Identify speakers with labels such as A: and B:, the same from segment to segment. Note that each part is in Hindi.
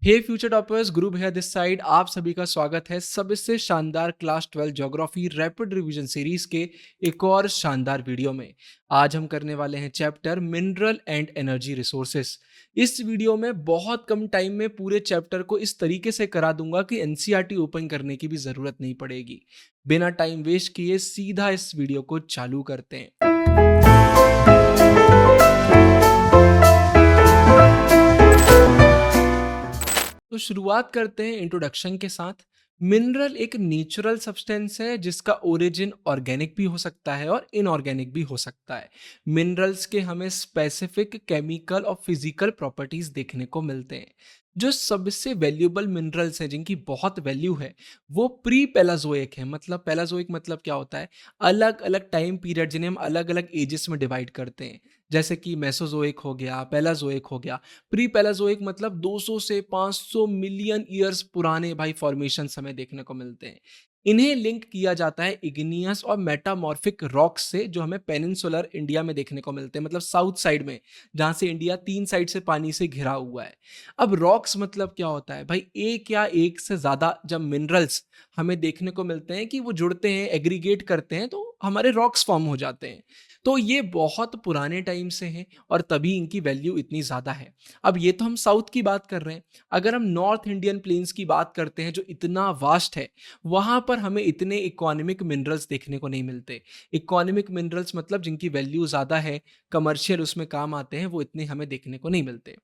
A: हे फ्यूचर टॉपर्स, गुरु भैया दिस साइड। आप सभी का स्वागत है सबसे शानदार class 12 geography rapid revision series के एक और शानदार वीडियो में। आज हम करने वाले हैं chapter mineral and energy resources. इस वीडियो में बहुत कम टाइम में पूरे चैप्टर को इस तरीके से करा दूंगा कि एनसीईआरटी ओपन करने की भी जरूरत नहीं पड़ेगी। बिना टाइम वेस्ट किए सीधा इस वीडियो को चालू करते हैं। तो शुरुआत करते हैं इंट्रोडक्शन के साथ। मिनरल एक नेचुरल सब्सटेंस है जिसका ओरिजिन ऑर्गेनिक भी हो सकता है और इनऑर्गेनिक भी हो सकता है। मिनरल्स के हमें स्पेसिफिक केमिकल और फिजिकल प्रॉपर्टीज देखने को मिलते हैं। जो सबसे वैल्यूएबल मिनरल्स हैं जिनकी बहुत वैल्यू है वो प्री पेलाजोइक है। मतलब पेलाजोइक मतलब क्या होता है? अलग अलग टाइम पीरियड जिन्हें हम अलग अलग एजेस में डिवाइड करते हैं। जैसे कि मेसोजोइक हो गया, पेलाजोइक हो गया। प्री पेलाजोइक मतलब 200 से 500 मिलियन ईयर्स पुराने भाई फॉर्मेशन हमें देखने को मिलते हैं। इन्हें लिंक किया जाता है इग्नियस और मेटामॉर्फिक रॉक्स से जो हमें पेनिनसुलर इंडिया में देखने को मिलते हैं, मतलब साउथ साइड में, जहां से इंडिया 3 साइड से पानी से घिरा हुआ है। अब रॉक्स मतलब क्या होता है भाई? एक या एक से ज्यादा जब मिनरल्स हमें देखने को मिलते हैं कि वो जुड़ते हैं, एग्रीगेट करते हैं, तो हमारे रॉक्स फॉर्म हो जाते हैं। तो ये बहुत पुराने टाइम से हैं और तभी इनकी वैल्यू इतनी ज्यादा है। अब ये तो हम साउथ की बात कर रहे हैं। अगर हम नॉर्थ इंडियन प्लेन्स की बात करते हैं जो इतना वास्ट है, वहां पर हमें इतने इकोनॉमिक मिनरल्स देखने को नहीं मिलते। इकोनॉमिक मिनरल्स मतलब जिनकी वैल्यू ज्यादा है, कमर्शियल उसमें काम आते हैं, वो इतने हमें देखने को नहीं मिलते।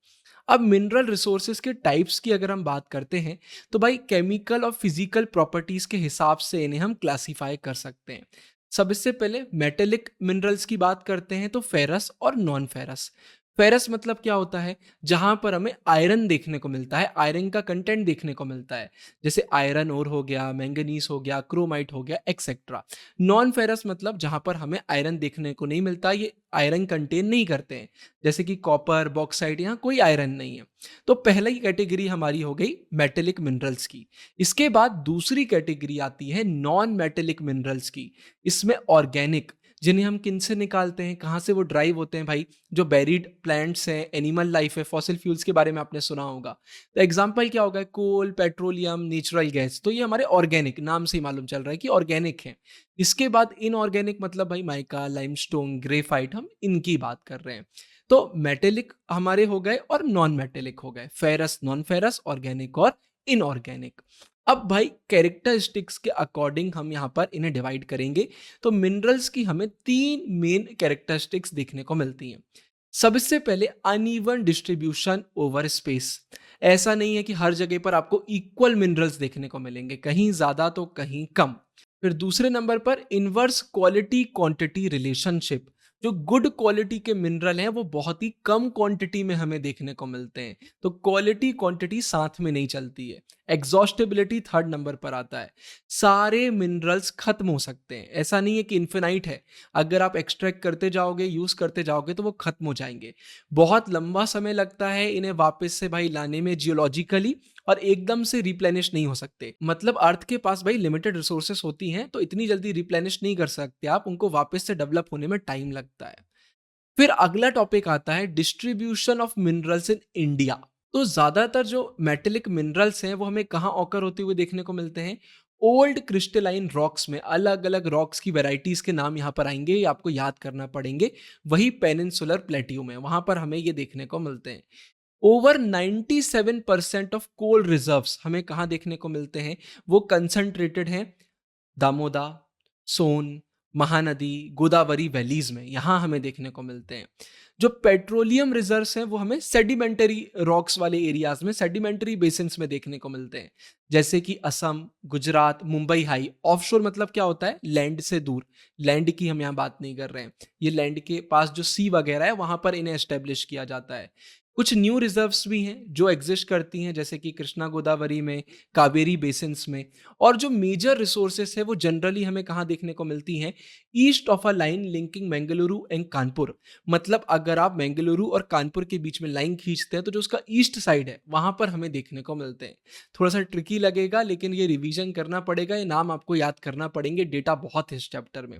A: अब मिनरल रिसोर्सेज के टाइप्स की अगर हम बात करते हैं तो भाई केमिकल और फिजिकल प्रॉपर्टीज के हिसाब से इन्हें हम क्लासिफाई कर सकते हैं। सबसे पहले मेटेलिक मिनरल्स की बात करते हैं तो फेरस और नॉन फेरस। फेरस मतलब क्या होता है? जहां पर हमें आयरन देखने को मिलता है, आयरन का कंटेंट देखने को मिलता है। जैसे आयरन ओर हो गया, मैंगनीज हो गया, क्रोमाइट हो गया, एक्सेट्रा। नॉन फेरस मतलब जहां पर हमें आयरन देखने को नहीं मिलता, ये आयरन कंटेन नहीं करते हैं। जैसे कि कॉपर, बॉक्साइट, यहाँ कोई आयरन नहीं है। तो पहली कैटेगरी हमारी हो गई मेटेलिक मिनरल्स की। इसके बाद दूसरी कैटेगरी आती है नॉन मेटेलिक मिनरल्स की। इसमें ऑर्गेनिक, जिन्हें हम किन से निकालते हैं, कहाँ से वो ड्राइव होते हैं भाई? जो बेरिड प्लांट्स हैं, एनिमल लाइफ है, फॉसिल फ्यूल्स के बारे में आपने सुना होगा। तो एग्जाम्पल क्या होगा? कोल, पेट्रोलियम, नेचुरल गैस। तो ये हमारे ऑर्गेनिक, नाम से ही मालूम चल रहा है कि ऑर्गेनिक है। इसके बाद इनऑर्गेनिक मतलब भाई माइका, लाइमस्टोन, ग्रेफाइट, हम इनकी बात कर रहे हैं। तो मेटेलिक हमारे हो गए और नॉन मेटेलिक हो गए, फेरस, नॉन फेरस, ऑर्गेनिक और इनऑर्गेनिक। अब भाई कैरेक्टरिस्टिक्स के अकॉर्डिंग हम यहाँ पर इन्हें डिवाइड करेंगे। तो मिनरल्स की हमें 3 मेन कैरेक्टरिस्टिक्स देखने को मिलती हैं। सबसे पहले अनइवन डिस्ट्रीब्यूशन ओवर स्पेस। ऐसा नहीं है कि हर जगह पर आपको इक्वल मिनरल्स देखने को मिलेंगे, कहीं ज्यादा तो कहीं कम। फिर दूसरे नंबर पर इनवर्स क्वालिटी क्वांटिटी रिलेशनशिप। जो गुड क्वालिटी के मिनरल हैं वो बहुत ही कम क्वांटिटी में हमें देखने को मिलते हैं। तो क्वालिटी क्वांटिटी साथ में नहीं चलती है। एग्जॉस्टेबिलिटी थर्ड नंबर पर आता है। सारे मिनरल्स खत्म हो सकते हैं, ऐसा नहीं है कि इन्फिनाइट है। अगर आप एक्सट्रैक्ट करते जाओगे, यूज करते जाओगे, तो वो खत्म हो जाएंगे। बहुत लंबा समय लगता है इन्हें वापस से भाई लाने में जियोलॉजिकली, और एकदम से रिप्लेनिश नहीं हो सकते। मतलब अर्थ के पास भाई लिमिटेड रिसोर्सेस होती हैं, तो इतनी जल्दी रिप्लेनिश नहीं कर सकते आप उनको, वापस से डेवलप होने में टाइम लगता है। फिर अगला टॉपिक आता है distribution of minerals in India. तो ज्यादातर जो मेटेलिक मिनरल्स हैं वो हमें कहाँ ऑकर होते हुए देखने को मिलते हैं? ओल्ड क्रिस्टलाइन रॉक्स में। अलग अलग रॉक्स की वेराइटीज के नाम यहाँ पर आएंगे, ये आपको याद करना पड़ेंगे। वही पेनिनसुलर प्लेट्यू में, वहां पर हमें ये देखने को मिलते हैं। ओवर 97% ऑफ कोल रिजर्व्स हमें कहाँ देखने को मिलते हैं? वो कंसंट्रेटेड हैं दामोदा, सोन, महानदी, गोदावरी वैलीज में, यहां हमें देखने को मिलते हैं। जो पेट्रोलियम रिजर्व्स हैं वो हमें सेडिमेंटरी रॉक्स वाले एरियाज में, सेडिमेंटरी बेसिन्स में देखने को मिलते हैं। जैसे कि असम, गुजरात, मुंबई हाई। ऑफशोर मतलब क्या होता है? लैंड से दूर। लैंड की हम यहाँ बात नहीं कर रहे हैं, ये लैंड के पास जो सी वगैरह है वहां पर इन्हें एस्टेब्लिश किया जाता है। कुछ न्यू रिजर्व्स भी हैं जो एग्जिस्ट करती हैं, जैसे कि कृष्णा गोदावरी में, कावेरी बेसिन्स में। और जो मेजर रिसोर्सेस है वो जनरली हमें कहाँ देखने को मिलती हैं? East of a line linking Bengaluru and Kanpur. मतलब अगर आप बेंगलुरु और कानपुर के बीच में लाइन खींचते हैं तो जो उसका ईस्ट साइड है वहां पर हमें देखने को मिलते हैं। थोड़ा सा ट्रिकी लगेगा लेकिन ये रिवीजन करना पड़ेगा, ये नाम आपको याद करना पड़ेंगे, डेटा बहुत है इस चैप्टर में।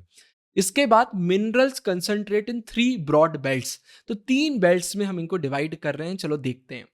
A: इसके बाद मिनरल्स कंसंट्रेट इन 3 ब्रॉड बेल्ट्स। तो 3 बेल्ट्स में हम इनको डिवाइड कर रहे हैं, चलो देखते हैं।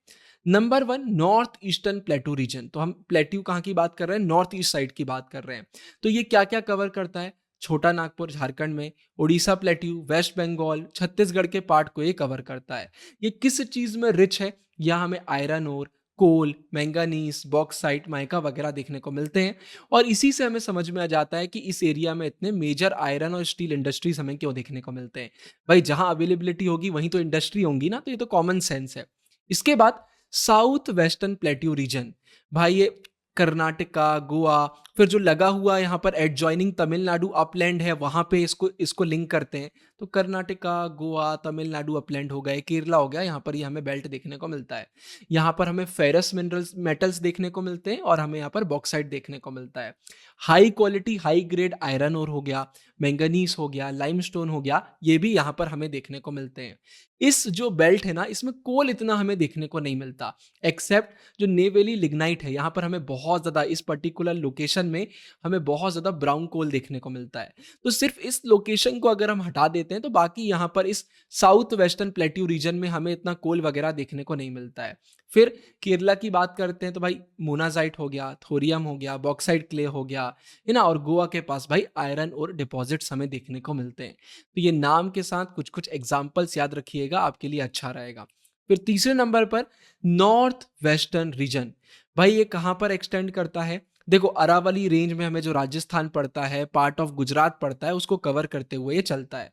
A: Number 1 north eastern plateau region. तो हम प्लेट्यू कहाँ की बात कर रहे हैं? नॉर्थ ईस्ट साइड की बात कर रहे हैं। तो ये क्या-क्या कवर करता है? छोटा नागपुर झारखंड में, उड़ीसा प्लेट्यू, वेस्ट बंगाल, छत्तीसगढ़ के पार्ट को ये कवर करता है। ये किस चीज़ में रिच है? यहाँ हमें आयरन ओर, कोल, मैंगानीज, बॉक्साइट, माइका वगैरह देखने को मिलते हैं और इसी से हमें समझ में आ जाता है कि इस एरिया में इतने मेजर आयरन और स्टील इंडस्ट्रीज हमें क्यों देखने को मिलते हैं। भाई जहाँ अवेलेबिलिटी होगी वहीं तो इंडस्ट्री होंगी ना, तो ये तो कॉमन सेंस है। इसके बाद साउथ वेस्टर्न प्लेट्यू रीजन, भाई ये कर्नाटका, गोवा, फिर जो लगा हुआ यहाँ पर एडजॉइनिंग तमिलनाडु अपलैंड है वहाँ पे इसको इसको लिंक करते हैं। तो कर्नाटका, गोवा, तमिलनाडु अपलैंड हो गए, केरला हो गया, यहाँ पर ये हमें बेल्ट देखने को मिलता है। यहाँ पर हमें फेरस मिनरल्स मेटल्स देखने को मिलते हैं और हमें यहाँ पर बॉक्साइट देखने को मिलता है। High quality high grade iron ore हो गया, मैंगनीज हो गया, लाइमस्टोन हो गया, ये भी यहाँ पर हमें देखने को मिलते हैं। इस जो बेल्ट है ना, इसमें कोल इतना हमें देखने को नहीं मिलता, एक्सेप्ट जो नेवेली लिग्नाइट है, यहाँ पर हमें बहुत ज़्यादा इस पर्टिकुलर लोकेशन में हमें बहुत ज़्यादा ब्राउन कोल देखने को मिलता है। तो सिर्फ इस लोकेशन को अगर हम हटा देते हैं तो बाकी यहाँ पर इस साउथ वेस्टर्न प्लेट्यू रीजन में हमें इतना कोल वगैरह देखने को नहीं मिलता है। फिर केरला की बात करते हैं तो भाई मोनाजाइट हो गया, थोरियम हो गया, बॉक्साइट क्ले हो गया, है ना, और गोवा के पास भाई आयरन और डिपॉजिट्स हमें देखने को मिलते हैं। तो ये नाम के साथ कुछ कुछ एग्जाम्पल्स याद रखिएगा, आपके लिए अच्छा रहेगा। फिर तीसरे नंबर पर नॉर्थ वेस्टर्न रीजन, भाई ये कहाँ पर एक्सटेंड करता है? देखो अरावली रेंज में हमें जो राजस्थान पड़ता है, पार्ट ऑफ गुजरात पड़ता है, उसको कवर करते हुए ये चलता है।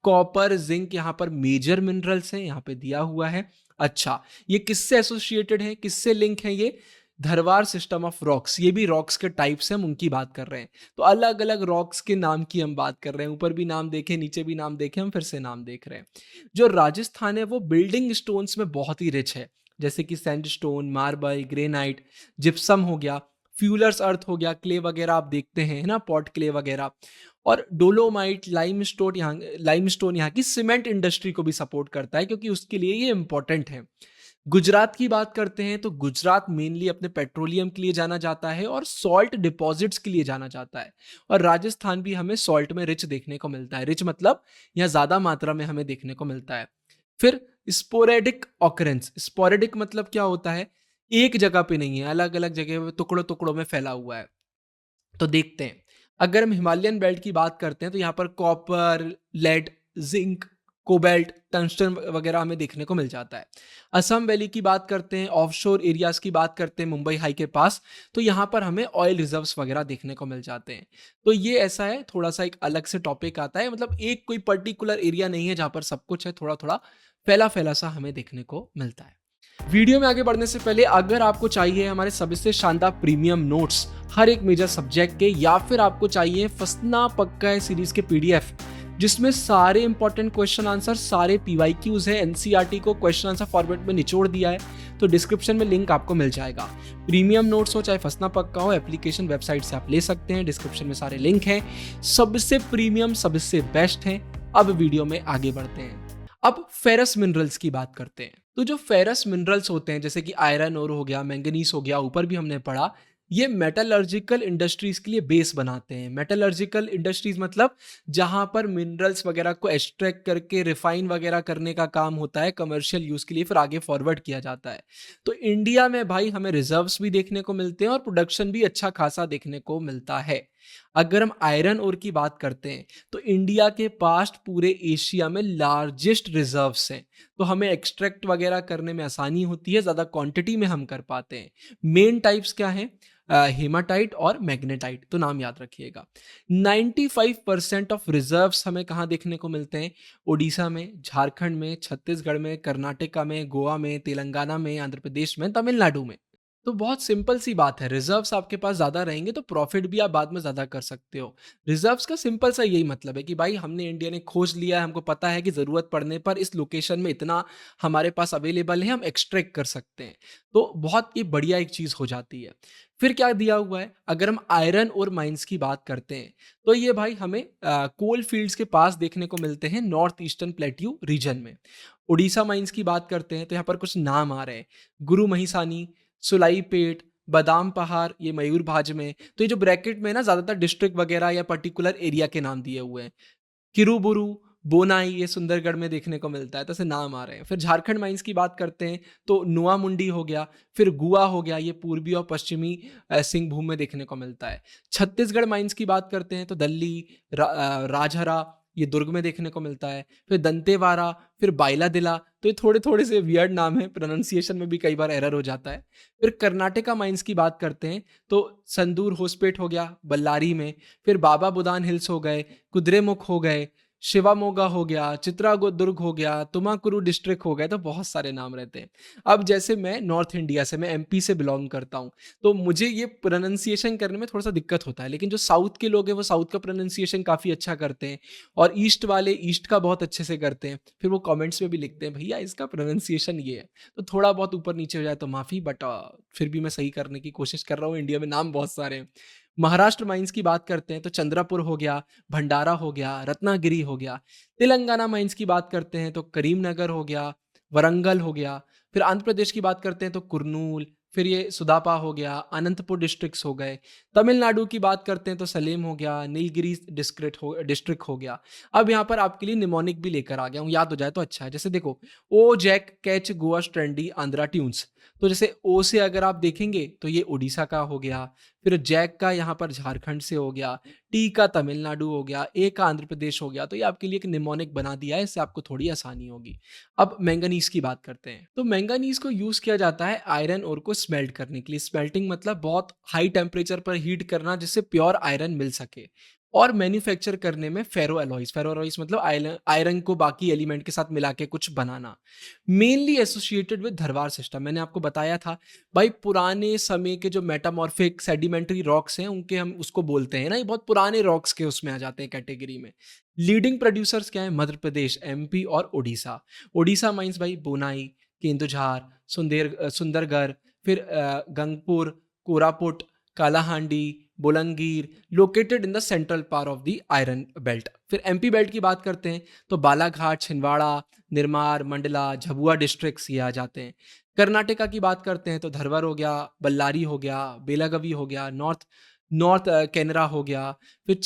A: कॉपर, जिंक यहाँ पर मेजर मिनरल्स हैं, यहाँ पे दिया हुआ है। अच्छा, ये किससे एसोसिएटेड है, किससे लिंक है? ये धरवार सिस्टम ऑफ रॉक्स, ये भी रॉक्स के टाइप्स हैं, हम उनकी बात कर रहे हैं। तो अलग अलग रॉक्स के नाम की हम बात कर रहे हैं, ऊपर भी नाम देखे, नीचे भी नाम देखे, हम फिर से नाम देख रहे हैं। जो राजस्थान है वो बिल्डिंग स्टोन्स में बहुत ही रिच है, जैसे कि सैंडस्टोन, मार्बल, ग्रेनाइट, जिप्सम हो गया, फ्यूलर्स अर्थ हो गया, क्ले वगैरह आप देखते हैं, है ना, पॉट क्ले वगैरह, और डोलोमाइट, लाइमस्टोन यहाँ की सीमेंट इंडस्ट्री को भी सपोर्ट करता है क्योंकि उसके लिए ये इंपॉर्टेंट है। गुजरात की बात करते हैं तो गुजरात मेनली अपने पेट्रोलियम के लिए जाना जाता है और सॉल्ट डिपॉजिट्स के लिए जाना जाता है। और राजस्थान भी हमें सॉल्ट में रिच देखने को मिलता है, रिच मतलब यहाँ ज्यादा मात्रा में हमें देखने को मिलता है। फिर स्पोरेडिक ऑकरेंस, स्पोरेडिक मतलब क्या होता है? एक जगह पे नहीं है, अलग अलग जगह पे टुकड़ों टुकड़ों में फैला हुआ है। तो देखते हैं, अगर हम हिमालयन बेल्ट की बात करते हैं तो यहाँ पर copper, lead, zinc, cobalt, tungsten वगैरह हमें देखने को मिल जाता है। असम वैली की बात करते हैं, ऑफशोर एरियाज की बात करते हैं मुंबई हाई के पास, तो यहाँ पर हमें ऑयल रिजर्व्स वगैरह देखने को मिल जाते हैं। तो ये ऐसा है, थोड़ा सा एक अलग से टॉपिक आता है, मतलब एक कोई पर्टिकुलर एरिया नहीं है जहाँ पर सब कुछ है, थोड़ा थोड़ा फैला फैला सा हमें देखने को मिलता है। वीडियो में आगे बढ़ने से पहले अगर आपको चाहिए हमारे सबसे शानदार प्रीमियम नोट्स हर एक मेजर सब्जेक्ट के, या फिर आपको चाहिए फंसना पक्का है सीरीज के पीडीएफ जिसमें सारे इंपॉर्टेंट क्वेश्चन आंसर, सारे पीवाईक्यूज है, एनसीईआरटी को क्वेश्चन आंसर फॉर्मेट में निचोड़ दिया है, तो डिस्क्रिप्शन में लिंक आपको मिल जाएगा। प्रीमियम नोट्स हो चाहे फंसना पक्का हो, एप्लीकेशन वेबसाइट से आप ले सकते हैं, डिस्क्रिप्शन में सारे लिंक हैं। सबसे प्रीमियम, सबसे बेस्ट है। अब वीडियो में आगे बढ़ते हैं। अब फेरस मिनरल्स की बात करते हैं। तो जो फेरस मिनरल्स होते हैं जैसे कि आयरन ओर हो गया, मैंगनीज हो गया, ऊपर भी हमने पढ़ा, ये मेटलर्जिकल इंडस्ट्रीज के लिए बेस बनाते हैं। मेटलर्जिकल इंडस्ट्रीज मतलब जहां पर मिनरल्स वगैरह को एक्सट्रैक्ट करके रिफाइन वगैरह करने का काम होता है कमर्शियल यूज के लिए, फिर आगे फॉरवर्ड किया जाता है। तो इंडिया में भाई हमें रिजर्व्स भी देखने को मिलते हैं और प्रोडक्शन भी अच्छा खासा देखने को मिलता है। अगर हम आयरन ओर की बात करते हैं तो इंडिया के पास पूरे एशिया में लार्जेस्ट रिजर्व्स हैं, तो हमें एक्सट्रैक्ट वगैरह करने में आसानी होती है, ज़्यादा क्वांटिटी में हम कर पाते हैं। मेन टाइप्स क्या हैं? हेमाटाइट और मैग्नेटाइट, तो नाम याद रखिएगा। 95% ऑफ रिजर्व्स हमें कहाँ देखने को मिलते हैं? उड़ीसा में, झारखंड में, छत्तीसगढ़ में, कर्नाटका में, गोवा में, तेलंगाना में, आंध्र प्रदेश में, तमिलनाडु में। तो बहुत सिंपल सी बात है, रिजर्व्स आपके पास ज़्यादा रहेंगे तो प्रॉफिट भी आप बाद में ज़्यादा कर सकते हो। रिजर्व्स का सिंपल सा यही मतलब है कि भाई हमने, इंडिया ने खोज लिया है, हमको पता है कि ज़रूरत पड़ने पर इस लोकेशन में इतना हमारे पास अवेलेबल है, हम एक्सट्रैक्ट कर सकते हैं। तो बहुत ही बढ़िया एक चीज़ हो जाती है। फिर क्या दिया हुआ है? अगर हम आयरन और माइंस की बात करते हैं तो ये भाई हमें कोल फील्ड्स के पास देखने को मिलते हैं नॉर्थ ईस्टर्न प्लेट्यू रीजन में। उड़ीसा माइंस की बात करते हैं तो यहाँ पर कुछ नाम आ रहे हैं, गुरु महिसानी, सुलाईपेट, बादाम पहाड़, ये मयूरभाज में। तो ये जो ब्रैकेट में है ना, ज्यादातर डिस्ट्रिक्ट वगैरह या पर्टिकुलर एरिया के नाम दिए हुए हैं। किरुबुरु, बोनाई ये सुंदरगढ़ में देखने को मिलता है, तो ऐसे नाम आ रहे हैं। फिर झारखंड माइंस की बात करते हैं तो नुआ मुंडी हो गया, फिर गुआ हो गया, ये पूर्वी और पश्चिमी सिंहभूम में देखने को मिलता है। छत्तीसगढ़ माइंस की बात करते हैं तो दल्ली, राजहरा, ये दुर्ग में देखने को मिलता है। फिर दंतेवाड़ा, फिर बाइलादिला, तो ये थोड़े-थोड़े से वियर्ड नाम हैं, प्रोनंसिएशन में भी कई बार एरर हो जाता है। फिर कर्नाटका माइंस की बात करते हैं तो संदूर होसपेट हो गया बल्लारी में, फिर बाबा बुदान हिल्स हो गए, कुद्रेमुख हो गए, शिवामोगा हो गया, चित्रागुदुर्ग हो गया, तुमाकुरु डिस्ट्रिक्ट हो गए, तो बहुत सारे नाम रहते हैं। अब जैसे मैं नॉर्थ इंडिया से, मैं एमपी से बिलॉन्ग करता हूँ, तो मुझे ये प्रोनंसिएशन करने में थोड़ा-सा दिक्कत होता है, लेकिन जो साउथ के लोग हैं, वो साउथ का प्रोनंसिएशन काफ़ी अच्छा करते हैं और ईस्ट वाले ईस्ट का बहुत अच्छे से करते हैं। फिर वो कमेंट्स में भी लिखते हैं, भैया इसका प्रोनंसिएशन ये है। तो थोड़ा बहुत ऊपर-नीचे हो जाए तो माफ़ी, बट फिर भी मैं सही करने की कोशिश कर रहा हूँ, इंडिया में नाम बहुत सारे हैं। महाराष्ट्र माइंस की बात करते हैं तो चंद्रपुर हो गया, भंडारा हो गया, रत्नागिरी हो गया। तेलंगाना माइंस की बात करते हैं तो करीमनगर हो गया, वरंगल हो गया। फिर आंध्र प्रदेश की बात करते हैं तो कुर्नूल, फिर ये सुदापा हो गया, अनंतपुर डिस्ट्रिक्ट्स हो गए। तमिलनाडु की बात करते हैं तो सलेम हो गया, नीलगिरी डिस्ट्रिक्ट हो गया। अब यहाँ पर आपके लिए निमोनिक भी लेकर आ गया हूँ, याद हो जाए तो अच्छा है। जैसे देखो, ओ, jack, catch, Goa, trendy, Andhra tunes. तो जैसे ओ से अगर आप देखेंगे तो ये उड़ीसा का हो गया, फिर जैक का यहाँ पर झारखंड से हो गया, टी का तमिलनाडु हो गया, ए का आंध्र प्रदेश हो गया। तो ये आपके लिए एक निमोनिक बना दिया है, इससे आपको थोड़ी आसानी होगी। अब मैंगनीज की बात करते हैं तो मैंगनीज को यूज किया जाता है आयरन ओर को स्मेल्ट करने के लिए। स्मेल्टिंग मतलब बहुत हाई टेम्परेचर पर हीट करना जिससे प्योर आयरन मिल सके, और मैन्युफैक्चर करने में फेरो एलॉयज मतलब आयरन को बाकी एलिमेंट के साथ मिला के कुछ बनाना। Mainly associated with Dharwar system, मैंने आपको बताया था भाई, पुराने समय के जो मेटामॉर्फिक सेडिमेंट्री रॉक्स हैं उनके हम उसको बोलते हैं ना, ये बहुत पुराने रॉक्स के उसमें आ जाते हैं कैटेगरी में। लीडिंग प्रोड्यूसर्स क्या है? मध्य प्रदेश, एमपी और ओडिशा। ओडिशा माइंस भाई बोनाई, केंदुझार, सुंदरगढ़, फिर Gangpur, Koraput, Kalahandi, Bolangir, located in the central part of the iron belt. फिर एमपी बेल्ट की बात करते हैं तो बालाघाट, छिंदवाड़ा, निर्मार, मंडला, झबुआ डिस्ट्रिक्ट्स ये आ जाते हैं। कर्नाटका की बात करते हैं तो धरवर हो गया, बल्लारी हो गया, बेलागवी हो गया, नॉर्थ नॉर्थ कैनरा हो गया, फिर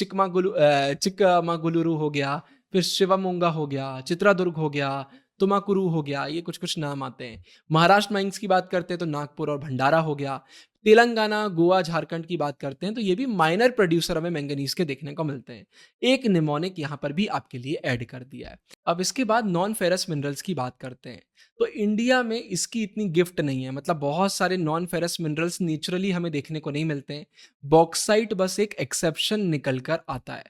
A: चिक्कामगलुरु हो गया, फिर शिवमोगा हो गया, चित्रादुर्ग हो गया, तुमाकुरु हो गया, ये कुछ-कुछ नाम आते हैं। महाराष्ट्र माइंस की बात करते हैं तो नागपुर और भंडारा हो गया। तेलंगाना, गोवा, झारखंड की बात करते हैं तो ये भी माइनर प्रोड्यूसर हमें मैंगनीज के देखने को मिलते हैं। एक निमोनिक यहाँ पर भी आपके लिए ऐड कर दिया है। अब इसके बाद नॉन फेरस मिनरल्स की बात करते हैं। तो इंडिया में इसकी इतनी गिफ्ट नहीं है, मतलब बहुत सारे नॉन फेरस मिनरल्स नेचुरली हमें देखने को नहीं मिलते हैं। बॉक्साइट बस एक एक्सेप्शन निकल कर आता है।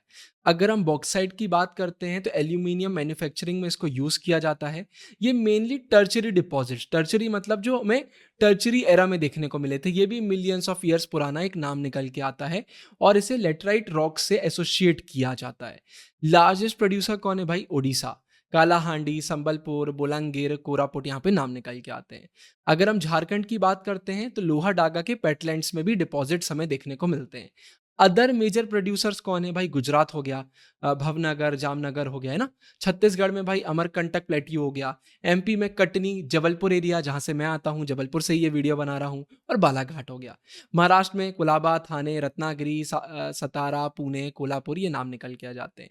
A: अगर हम बॉक्साइट की बात करते हैं तो एल्यूमिनियम मैन्युफैक्चरिंग में इसको यूज़ किया जाता है। ये मेनली टर्शियरी डिपॉजिट्स, टर्शियरी मतलब जो हमें टर्शियरी एरा में देखने को मिले थे, ये भी मिलियंस ऑफ ईयर्स पुराना एक नाम निकल के आता है और इसे लेटराइट रॉक से एसोसिएट किया जाता है। लार्जेस्ट प्रोड्यूसर कौन है भाई? ओडिशा। कालाहांडी, संबलपुर, बोलांगीर, कोरापुट यहाँ पे नाम निकल के आते हैं। अगर हम झारखंड की बात करते हैं तो लोहाडागा के पेटलैंड्स में भी डिपॉजिट्स हमें देखने को मिलते हैं। अदर मेजर प्रोड्यूसर्स कौन है भाई? गुजरात हो गया, भवनगर, जामनगर हो गया, है ना? छत्तीसगढ़ में भाई अमरकंटक प्लेट्यू हो गया, एमपी में कटनी, जबलपुर एरिया जहाँ से मैं आता हूँ, जबलपुर से ही ये वीडियो बना रहा हूँ, और बालाघाट हो गया। महाराष्ट्र में कुलाबा, थाने, रत्नागिरी, सतारा, पुणे, कोल्हापुर ये नाम निकल के आ जाते हैं।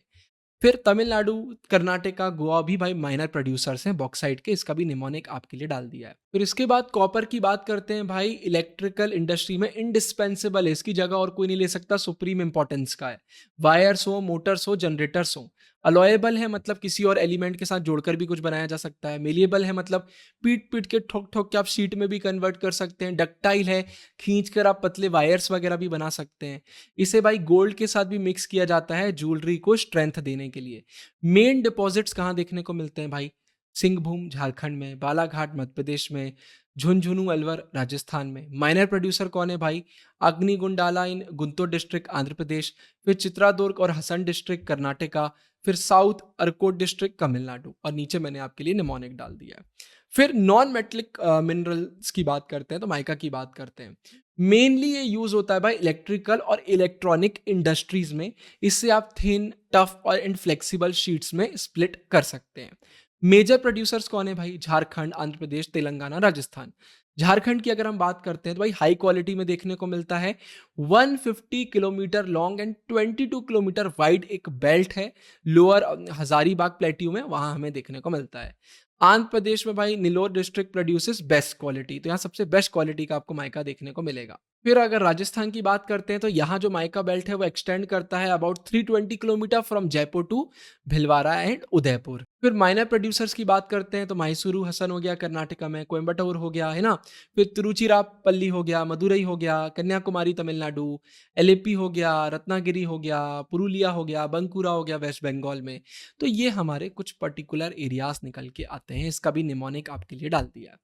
A: फिर तमिलनाडु, कर्नाटका, गोवा भी भाई माइनर प्रोड्यूसर्स हैं बॉक्साइट के, इसका भी निमोनिक आपके लिए डाल दिया है। फिर इसके बाद कॉपर की बात करते हैं भाई, इलेक्ट्रिकल इंडस्ट्री में इंडिस्पेंसिबल है, इसकी जगह और कोई नहीं ले सकता, सुप्रीम इंपॉर्टेंस का है। वायर्स हो, मोटर्स हो, जनरेटर्स हो। अलॉयबल है मतलब किसी और एलिमेंट के साथ जोड़कर भी कुछ बनाया जा सकता है। मेलिएबल है मतलब पीट पीट के ठोक ठोक के आप शीट में भी कन्वर्ट कर सकते हैं। डक्टाइल है, खींच कर आप पतले वायर्स वगैरह भी बना सकते हैं। इसे भाई गोल्ड के साथ भी मिक्स किया जाता है ज्वेलरी को स्ट्रेंथ देने के लिए। मेन डिपॉजिट्स कहाँ देखने को मिलते हैं भाई? सिंहभूम झारखंड में, बालाघाट मध्य प्रदेश में, झुंझुनू अलवर राजस्थान में। माइनर प्रोड्यूसर कौन है भाई? अग्निगुंडाला इन गुंटूर डिस्ट्रिक्ट आंध्र प्रदेश, फिर चित्रादुर्ग और हसन डिस्ट्रिक्ट कर्नाटका, फिर साउथ अरकोट डिस्ट्रिक्ट तमिलनाडु, और नीचे मैंने आपके लिए निमोनिक डाल दिया है। फिर नॉन मेटलिक मिनरल्स की बात करते हैं तो माइका की बात करते हैं। मेनली ये यूज होता है भाई इलेक्ट्रिकल और इलेक्ट्रॉनिक इंडस्ट्रीज में। इससे आप थिन, टफ और इनफ्लेक्सिबल शीट्स में स्प्लिट कर सकते हैं। मेजर प्रोड्यूसर्स कौन है भाई? झारखंड, आंध्र प्रदेश, तेलंगाना, राजस्थान। झारखंड की अगर हम बात करते हैं तो भाई हाई क्वालिटी में देखने को मिलता है। 150 kilometre long and 22 kilometre wide एक बेल्ट है लोअर हजारीबाग प्लेट्यू में, वहां हमें देखने को मिलता है। आंध्र प्रदेश में भाई Nellore district produces best quality, तो यहाँ सबसे बेस्ट क्वालिटी का आपको माइका देखने को मिलेगा। फिर अगर राजस्थान की बात करते हैं तो यहाँ जो माइका बेल्ट है वो एक्सटेंड करता है about 320 kilometre from Jaipur to Bhilwara and Udaipur. फिर माइनर प्रोड्यूसर्स की बात करते हैं तो मैसूरू हसन हो गया कर्नाटका में, कोयम्बटूर हो गया है ना, फिर तिरुचिरापल्ली हो गया, मदुरई हो गया, कन्याकुमारी तमिलनाडु, एलेपी हो गया, रत्नागिरी हो गया, पुरुलिया हो गया, बंकुरा हो गया वेस्ट बंगाल में। तो ये हमारे कुछ पर्टिकुलर एरियाज निकल के आते हैं, इसका भी निमोनिक आपके लिए डाल दिया।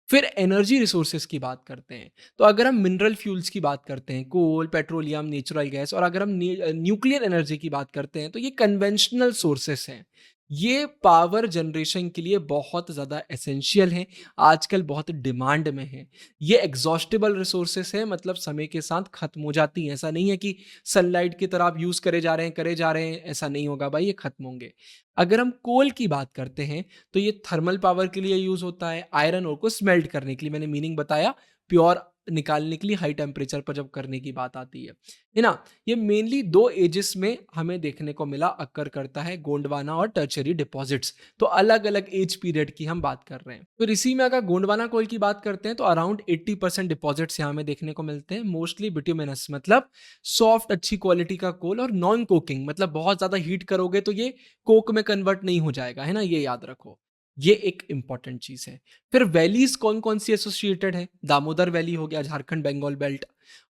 A: फिर एनर्जी रिसोर्सेज की बात करते हैं तो अगर हम मिनरल फ्यूल्स की बात करते हैं, कोल, पेट्रोलियम, नेचुरल गैस, और अगर हम न्यूक्लियर एनर्जी की बात करते हैं तो ये कन्वेंशनल सोर्सेस हैं। ये पावर जनरेशन के लिए बहुत ज़्यादा एसेंशियल हैं, आजकल बहुत डिमांड में है। ये एग्जॉस्टिबल रिसोर्सेस हैं, मतलब समय के साथ खत्म हो जाती हैं। ऐसा नहीं है कि सनलाइट की तरह आप यूज़ करे जा रहे हैं करे जा रहे हैं, ऐसा नहीं होगा भाई, ये खत्म होंगे। अगर हम कोल की बात करते हैं तो ये थर्मल पावर के लिए यूज होता है, आयरन ओर को स्मेल्ट करने के लिए, मैंने मीनिंग बताया, प्योर निकालने के लिए हाई टेम्परेचर पर जब करने की बात आती है ना। ये मेनली दो एजेस में हमें देखने को मिला, अक्कर करता है, गोंडवाना और टर्चरी डिपॉजिट्स। तो अलग अलग एज पीरियड की हम बात कर रहे हैं। फिर इसी में अगर गोंडवाना कोल की बात करते हैं तो अराउंड 80% डिपॉजिट्स यहाँ में देखने को मिलते हैं, मोस्टली बिट्यूमिनस, मतलब सॉफ्ट अच्छी क्वालिटी का कोल, और नॉन कोकिंग, मतलब बहुत ज्यादा हीट करोगे तो ये कोक में कन्वर्ट नहीं हो जाएगा, है ना, ये याद रखो। ये एक इंपॉर्टेंट चीज है। फिर वैलीज कौन कौन सी एसोसिएटेड है, दामोदर वैली हो गया झारखंड बंगाल बेल्ट,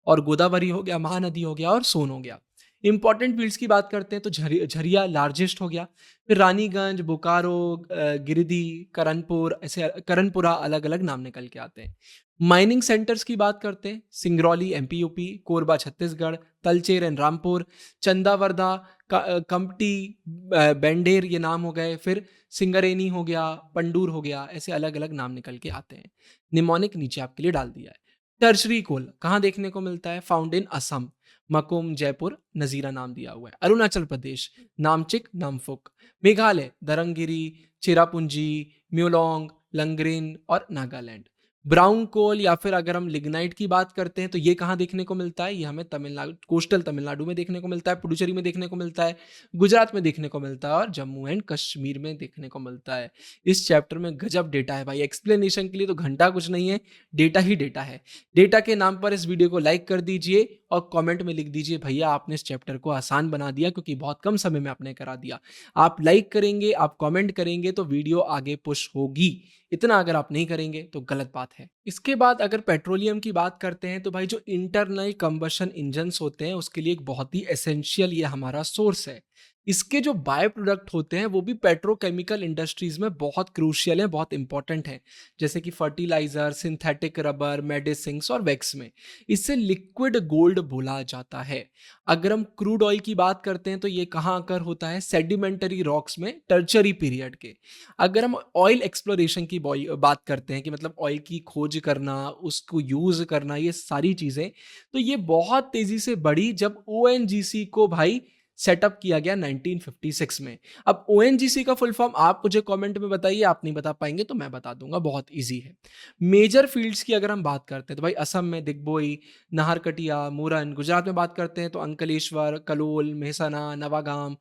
A: और गोदावरी हो गया, महानदी हो गया, और सोन हो गया। इंपॉर्टेंट फील्ड्स की बात करते हैं तो झरिया लार्जेस्ट हो गया, फिर रानीगंज, बोकारो, गिरिडीह, करणपुर, ऐसे करणपुरा अलग अलग नाम निकल के आते हैं। माइनिंग सेंटर्स की बात करते हैं, Singrauli MP UP, Korba Chhattisgarh, Talcher and Rampur, Chanda Wardha, Kamptee, Bander, ये नाम हो गए। फिर सिंगरेनी हो गया, पंडूर हो गया, ऐसे अलग अलग नाम निकल के आते हैं। निमोनिक नीचे आपके लिए डाल दिया है। टर्शरी कोल कहाँ देखने को मिलता है, फाउंड इन असम, मकुम, जयपुर, नजीरा नाम दिया हुआ है। अरुणाचल प्रदेश, नामचिक, नामफुक। मेघालय, धरंगिरी, चेरापूंजी, म्योलोंग, लंगरेन और नागालैंड। ब्राउन कोल या फिर अगर हम लिग्नाइट की बात करते हैं तो ये कहाँ देखने को मिलता है, ये हमें तमिलनाडु, कोस्टल तमिलनाडु में देखने को मिलता है, पुडुचेरी में देखने को मिलता है, गुजरात में देखने को मिलता है, और जम्मू एंड कश्मीर में देखने को मिलता है। इस चैप्टर में गजब डेटा है भाई, एक्सप्लेनेशन के लिए तो घंटा कुछ नहीं है, डेटा ही डेटा है। डेटा के नाम पर इस वीडियो को लाइक कर दीजिए और कमेंट में लिख दीजिए भैया आपने इस चैप्टर को आसान बना दिया, क्योंकि बहुत कम समय में आपने करा दिया। आप लाइक करेंगे, आप कमेंट करेंगे तो वीडियो आगे पुश होगी, इतना अगर आप नहीं करेंगे तो गलत बात है। इसके बाद अगर पेट्रोलियम की बात करते हैं तो भाई जो इंटरनल कंबशन इंजन्स होते हैं उसके लिए एक बहुत ही एसेंशियल ये हमारा सोर्स है। इसके जो बाय प्रोडक्ट होते हैं वो भी पेट्रोकेमिकल इंडस्ट्रीज में बहुत क्रूशियल हैं, बहुत इंपॉर्टेंट हैं, जैसे कि फर्टिलाइजर, सिंथेटिक रबर, मेडिसिन्स और वैक्स में। इससे लिक्विड गोल्ड बोला जाता है। अगर हम क्रूड ऑयल की बात करते हैं तो ये कहाँ आकर होता है, सेडिमेंटरी रॉक्स में, टर्चरी पीरियड के। अगर हम ऑयल एक्सप्लोरेशन की बात करते हैं कि मतलब ऑयल की खोज करना, उसको यूज करना, ये सारी चीजें, तो ये बहुत तेजी से बढ़ी जब ओएनजीसी को भाई सेटअप किया गया 1956 में। अब ओएनजीसी का फुल फॉर्म आप मुझे कमेंट में बताइए, आप नहीं बता पाएंगे तो मैं बता दूंगा, बहुत इजी है। मेजर फील्ड्स की अगर हम बात करते हैं तो भाई असम में दिग्बोई, नाहरकटिया, मूरन, गुजरात में बात करते हैं तो अंकलेश्वर, कलोल, मेहसाना, नवागाम,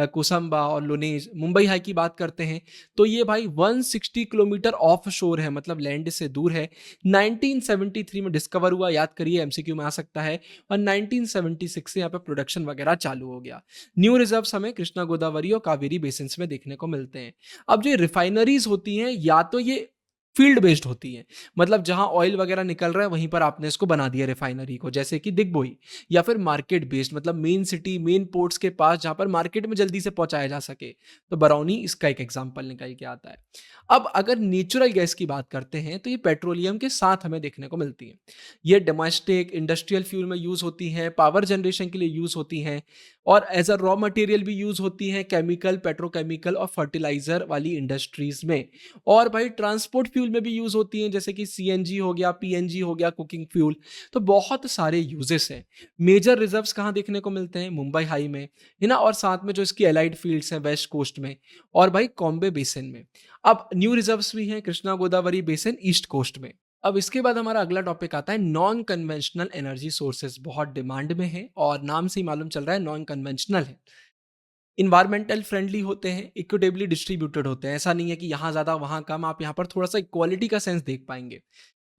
A: कोसंबा और लोनेज। मुंबई हाई की बात करते हैं तो ये भाई 160 किलोमीटर ऑफ शोर है, मतलब लैंड से दूर है। 1973 में डिस्कवर हुआ, याद करिए एमसीक्यू में आ सकता है, और 1976 से यहाँ पे प्रोडक्शन वगैरह चालू हो गया। न्यू रिजर्व्स हमें कृष्णा गोदावरी और कावेरी बेसिन्स में देखने को मिलते हैं। अब जो रिफाइनरीज होती हैं या तो ये फील्ड बेस्ड होती है, मतलब जहां ऑयल वगैरह निकल रहा है वहीं पर आपने इसको बना दिया रिफाइनरी को, जैसे कि दिग्बोई, या फिर मार्केट बेस्ड, मतलब मेन सिटी, मेन पोर्ट्स के पास जहां पर मार्केट में जल्दी से पहुंचाया जा सके, तो बरौनी इसका एक एग्जांपल निकल के आता है। अब अगर नेचुरल गैस की बात करते हैं तो ये पेट्रोलियम के साथ हमें देखने को मिलती है। ये डोमेस्टिक इंडस्ट्रियल फ्यूल में यूज होती हैं, पावर जनरेशन के लिए यूज होती हैं, और एज अ रॉ मटेरियल भी यूज होती हैं केमिकल, पेट्रोकेमिकल और फर्टिलाइजर वाली इंडस्ट्रीज में। और भाई ट्रांसपोर्ट फ्यूल में भी यूज होती हैं, जैसे कि सीएनजी हो गया, पीएनजी हो गया, कुकिंग फ्यूल। तो बहुत सारे यूजेस हैं। मेजर रिजर्व्स कहाँ देखने को मिलते हैं, मुंबई हाई में, है ना, और साथ में जो इसकी एलाइड फील्ड्स हैं वेस्ट कोस्ट में, और भाई कॉम्बे बेसिन में। अब न्यू रिजर्व्स भी हैं, Krishna Godavari basin east coast में। अब इसके बाद हमारा अगला टॉपिक आता है नॉन कन्वेंशनल एनर्जी सोर्सेज। बहुत डिमांड में है और नाम से ही मालूम चल रहा है नॉन कन्वेंशनल है। इन्वायरमेंटल फ्रेंडली होते हैं, इक्विटेबली डिस्ट्रीब्यूटेड होते हैं। ऐसा नहीं है कि यहाँ ज़्यादा वहाँ कम, आप यहाँ पर थोड़ा-सा इक्वालिटी का सेंस देख पाएँगे।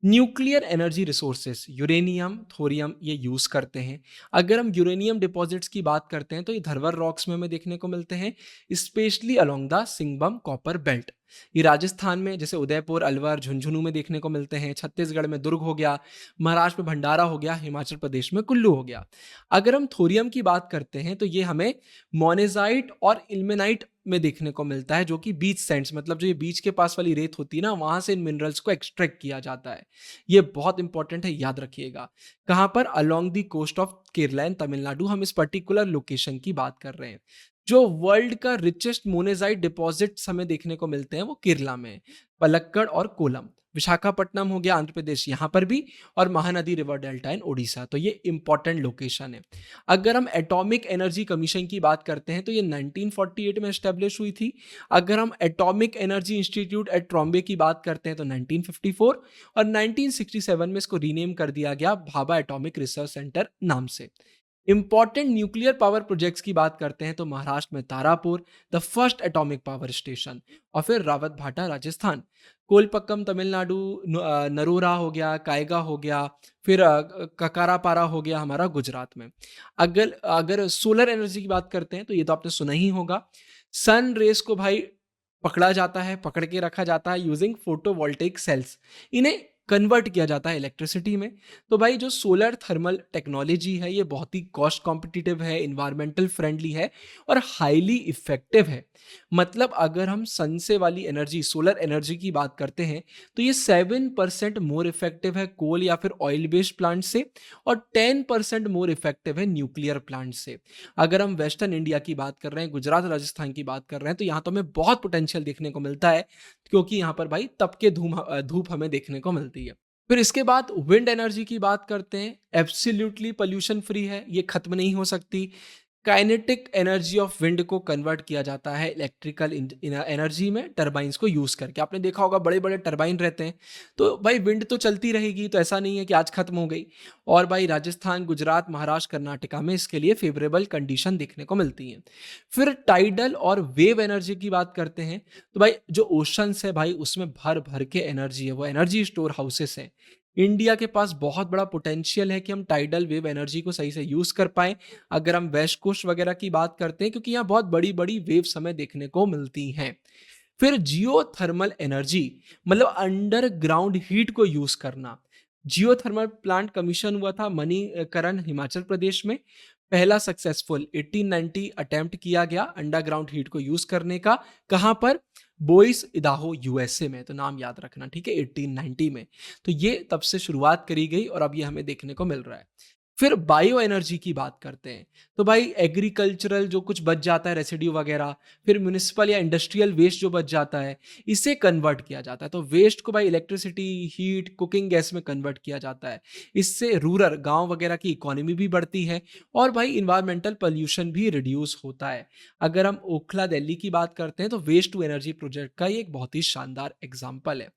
A: Nuclear energy resources, uranium, thorium ये यूज़ करते हैं। अगर हम यूरेनियम डिपॉज़िट्स की बात करते हैं तो ये धरवर रॉक्स में हमें देखने को मिलते हैं, स्पेशली अलोंग द सिंगबम कॉपर बेल्ट। ये राजस्थान में जैसे उदयपुर, अलवर, झुंझुनू में देखने को मिलते हैं, छत्तीसगढ़ में दुर्ग हो गया, महाराष्ट्र में भंडारा हो गया, हिमाचल प्रदेश में कुल्लू हो गया। अगर हम थोरियम की बात करते हैं तो ये हमें मोनेज़ाइट और इल्मेनाइट में देखने को मिलता है, जो कि बीच सैंड्स, मतलब जो ये बीच के पास वाली रेत होती है ना, वहाँ से इन मिनरल्स को एक्सट्रैक्ट किया जाता है। ये बहुत इंपॉर्टेंट है, याद रखिएगा। कहाँ पर? Along the coast of Kerala and Tamil Nadu हम इस पर्टिकुलर लोकेशन की बात कर रहे हैं। जो वर्ल्ड का रिचेस्ट मोनेज़ाइट डिपॉजिट्स हमें देखने को मिलते हैं वो केरला में है, पलक्कड़ और कोलम। विशाखापट्टनम हो गया आंध्र प्रदेश, यहाँ पर भी, और महानदी रिवर डेल्टा इन ओडिशा। तो ये इंपॉर्टेंट लोकेशन है। अगर हम एटॉमिक एनर्जी कमीशन की बात करते हैं तो ये 1948 में एस्टेब्लिश हुई थी। अगर हम atomic energy institute eight Trombay की बात करते हैं तो 1954, और 1967 में इसको रीनेम कर दिया गया भाभा एटॉमिक रिसर्च सेंटर नाम से। इंपॉर्टेंट न्यूक्लियर पावर प्रोजेक्ट्स की बात करते हैं तो महाराष्ट्र में Tarapur, the first atomic power station, और फिर रावत भाटा राजस्थान, कोलपक्कम तमिलनाडु, नरोरा हो गया, कायगा हो गया, फिर ककारापारा हो गया हमारा गुजरात में। अगर अगर सोलर एनर्जी की बात करते हैं तो ये तो आपने सुना ही होगा। सन रेस को भाई पकड़ा जाता है, पकड़ के रखा जाता है यूजिंग फोटोवोल्टेइक सेल्स। इन्हें कन्वर्ट किया जाता है इलेक्ट्रिसिटी में। तो भाई जो सोलर थर्मल टेक्नोलॉजी है ये बहुत ही कॉस्ट कॉम्पिटिटिव है, इन्वायरमेंटल फ्रेंडली है और हाईली इफेक्टिव है। मतलब अगर हम सन से वाली एनर्जी, सोलर एनर्जी की बात करते हैं तो ये 7% मोर इफेक्टिव है कोल या फिर ऑयल बेस्ड प्लांट से, और 10% मोर इफेक्टिव है न्यूक्लियर प्लांट से। अगर हम वेस्टर्न इंडिया की बात कर रहे हैं, गुजरात राजस्थान की बात कर रहे हैं, तो यहाँ तो हमें बहुत पोटेंशियल देखने को मिलता है, क्योंकि यहाँ पर भाई तप के धूप हमें देखने को मिलती है। फिर इसके बाद विंड एनर्जी की बात करते हैं। एब्सोल्युटली पोल्यूशन फ्री है, ये खत्म नहीं हो सकती। काइनेटिक एनर्जी ऑफ विंड को कन्वर्ट किया जाता है इलेक्ट्रिकल एनर्जी में टरबाइंस को यूज करके। आपने देखा होगा बड़े बड़े टरबाइन रहते हैं, तो भाई विंड तो चलती रहेगी, तो ऐसा नहीं है कि आज खत्म हो गई। और भाई राजस्थान, गुजरात, महाराष्ट्र, कर्नाटका में इसके लिए फेवरेबल कंडीशन देखने को मिलती है। फिर टाइडल और वेव एनर्जी की बात करते हैं तो भाई जो ओशंस है भाई उसमें भर भर के एनर्जी है, वो एनर्जी स्टोर हाउसेस हैं। इंडिया के पास बहुत बड़ा पोटेंशियल है कि हम टाइडल वेव एनर्जी को सही से यूज कर पाएं। अगर हम वेस्ट कोस्ट वगैरह की बात करते हैं, क्योंकि यहाँ बहुत बड़ी बड़ी वेव्स हमें देखने को मिलती हैं। फिर जियो थर्मल एनर्जी, मतलब अंडरग्राउंड हीट को यूज करना। जियो थर्मल प्लांट कमीशन हुआ था मणिकरण हिमाचल प्रदेश में। पहला सक्सेसफुल 1890 अटेम्प्ट किया गया अंडरग्राउंड हीट को यूज करने का। कहां पर? बोइस इडाहो यूएसए में। तो नाम याद रखना, ठीक है, 1890 में। तो ये तब से शुरुआत करी गई और अब ये हमें देखने को मिल रहा है। फिर बायो एनर्जी की बात करते हैं तो भाई एग्रीकल्चरल जो कुछ बच जाता है रेसिड्यू वगैरह, फिर म्यूनिसिपल या इंडस्ट्रियल वेस्ट जो बच जाता है, इसे कन्वर्ट किया जाता है। तो वेस्ट को भाई इलेक्ट्रिसिटी, हीट, कुकिंग गैस में कन्वर्ट किया जाता है। इससे रूरल गांव वगैरह की इकोनॉमी भी बढ़ती है और भाई इन्वायरमेंटल पोल्यूशन भी रिड्यूस होता है। अगर हम ओखला दिल्ली की बात करते हैं तो वेस्ट टू एनर्जी प्रोजेक्ट का ये एक बहुत ही शानदार एग्जाम्पल है।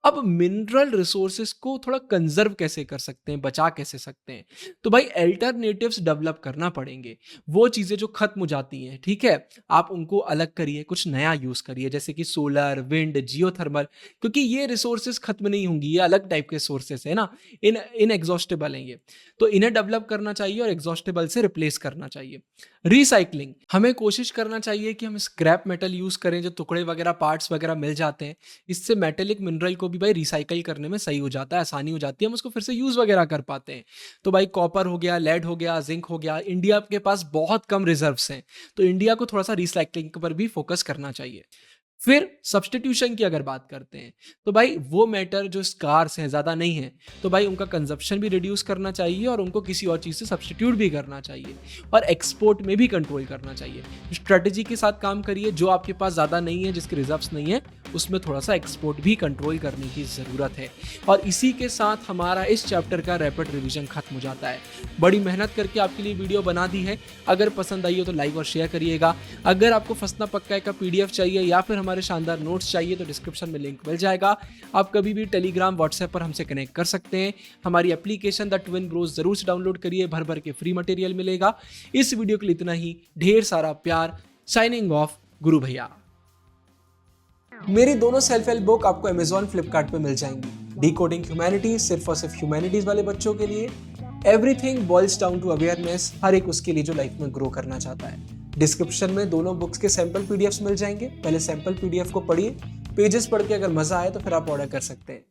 A: अब मिनरल रिसोर्सेज को थोड़ा कंजर्व कैसे कर सकते हैं, बचा कैसे सकते हैं? तो भाई अल्टरनेटिव्स डेवलप करना पड़ेंगे। वो चीज़ें जो खत्म हो जाती हैं, ठीक है, आप उनको अलग करिए, कुछ नया यूज़ करिए, जैसे कि सोलर, विंड, जियोथर्मल, क्योंकि ये रिसोर्सेज खत्म नहीं होंगी, ये अलग टाइप के सोर्सेस है ना, इन एग्जॉस्टेबल हैं ये। तो इन्हें डेवलप करना चाहिए और एग्जॉस्टेबल से रिप्लेस करना चाहिए। रिसाइकलिंग, हमें कोशिश करना चाहिए कि हम स्क्रैप मेटल यूज़ करें, जो टुकड़े वगैरह, पार्ट्स वगैरह मिल जाते हैं। इससे मेटेलिक मिनरल को भी भाई रिसाइकल करने में सही हो जाता है, आसानी हो जाती है, हम उसको फिर से यूज़ वगैरह कर पाते हैं। तो भाई कॉपर हो गया, लेड हो गया, जिंक हो गया, इंडिया के पास बहुत कम रिजर्व्स हैं, तो इंडिया को थोड़ा सा रिसाइकलिंग पर भी फोकस करना चाहिए। फिर सब्सटीट्यूशन की अगर बात करते हैं तो भाई वो मैटर जो स्कार्स हैं, ज़्यादा नहीं है, तो भाई उनका कंजप्शन भी रिड्यूस करना चाहिए और उनको किसी और चीज़ से सब्सटीट्यूट भी करना चाहिए और एक्सपोर्ट में भी कंट्रोल करना चाहिए। स्ट्रेटजी के साथ काम करिए, जो आपके पास ज़्यादा नहीं है, जिसके रिजर्व्स नहीं है, उसमें थोड़ा सा एक्सपोर्ट भी कंट्रोल करने की ज़रूरत है। और इसी के साथ हमारा इस चैप्टर का रैपिड रिवीजन खत्म हो जाता है। बड़ी मेहनत करके आपके लिए वीडियो बना दी है। अगर पसंद आई हो तो लाइक और शेयर करिएगा। अगर आपको फंसना पक्का है का पीडीएफ चाहिए या फिर हमारे शानदार नोट्स चाहिए तो डिस्क्रिप्शन में लिंक मिल जाएगा। आप कभी भी टेलीग्राम, व्हाट्सएप पर हमसे कनेक्ट कर सकते हैं। हमारी एप्लीकेशन द ट्विन ब्रोस जरूर से डाउनलोड करिए, भर भर के फ्री मटेरियल मिलेगा। इस वीडियो के लिए इतना ही, ढेर सारा प्यार। साइनिंग ऑफ, गुरु भैया। मेरी दोनों सेल्फ हेल्प बुक आपको अमेजॉन, फ्लिपकार्ट पे मिल जाएंगी। डिकोडिंग ह्यूमैनिटीज सिर्फ और सिर्फ ह्यूमैनिटीज वाले बच्चों के लिए। Everything boils down to awareness, हर एक उसके लिए जो लाइफ में ग्रो करना चाहता है। डिस्क्रिप्शन में दोनों बुक्स के सैंपल पीडीएफ्स मिल जाएंगे। पहले सैंपल पीडीएफ को पढ़िए, पेजेस पढ़ के अगर मजा आए तो फिर आप ऑर्डर कर सकते हैं।